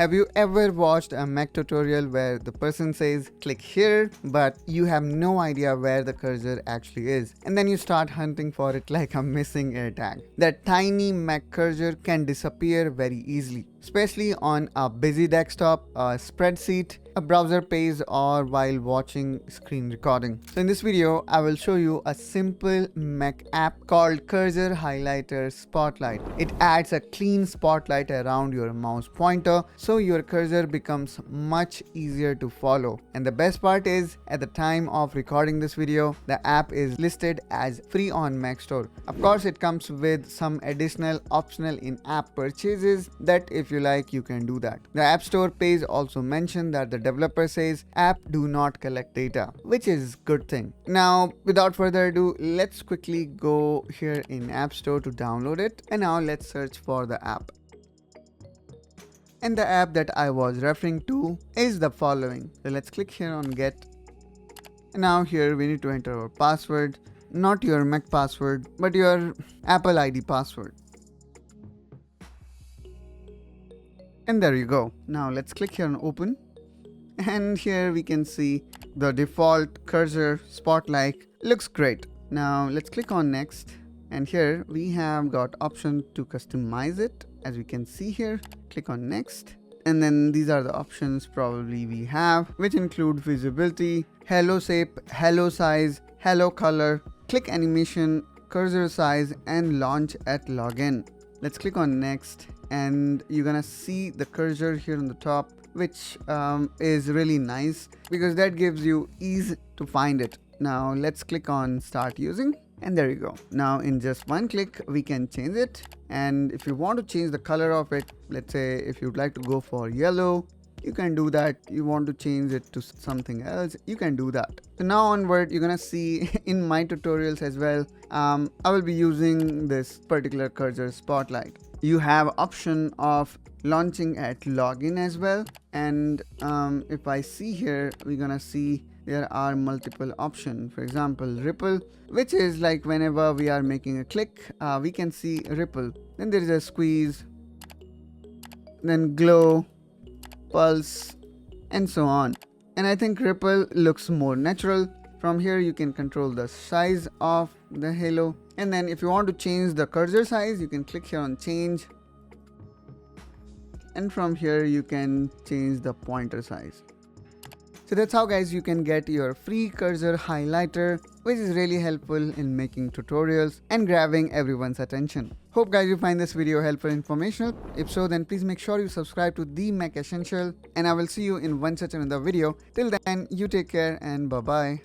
Have you ever watched a Mac tutorial where the person says click here, but you have no idea where the cursor actually is, and then you start hunting for it like a missing AirTag? That tiny Mac cursor can disappear very easily, especially on a busy desktop, a spreadsheet, a browser page, or while watching screen recording. So in this video, I will show you a simple Mac app called Cursor Highlighter Spotlight. It adds a clean spotlight around your mouse pointer so your cursor becomes much easier to follow. And the best part is, at the time of recording this video, the app is listed as free on Mac Store. Of course, it comes with some additional optional in-app purchases that if you like, you can do that. The App Store page also mentioned that the developer says app do not collect data, which is good thing. Now, without further ado, let's quickly go here in App Store to download it. And now let's search for the app. And the app that I was referring to is the following. So let's click here on get. And now here we need to enter our password, not your Mac password, but your Apple ID password. And there you go. Now let's click here on open. And here we can see the default cursor spotlight looks great. Now let's click on next. And here we have got option to customize it. As we can see here, click on next. And then these are the options probably we have, which include visibility, hello shape, hello size, hello color, click animation, cursor size, and launch at login. Let's click on next. And you're gonna see the cursor here on the top, which is really nice because that gives you ease to find it. Now let's click on start using, and there you go. Now in just one click we can change it, and if you want to change the color of it, let's say if you'd like to go for yellow, you can do that. You want to change it to something else, you can do that. So now onward, you're gonna see in my tutorials as well, I will be using this particular cursor spotlight. You have option of launching at login as well, and if I see here, we're gonna see there are multiple options. For example, ripple, which is like whenever we are making a click, we can see ripple. Then there is a squeeze, then glow, pulse, and so on. And I think ripple looks more natural. From here you can control the size of the halo, and then if you want to change the cursor size, you can click here on change, and from here you can change the pointer size. So that's how guys you can get your free cursor highlighter, which is really helpful in making tutorials and grabbing everyone's attention. Hope guys you find this video helpful and informational. If so, then please make sure you subscribe to The Mac Essential, and I will see you in one such another video. Till then, you take care and bye bye.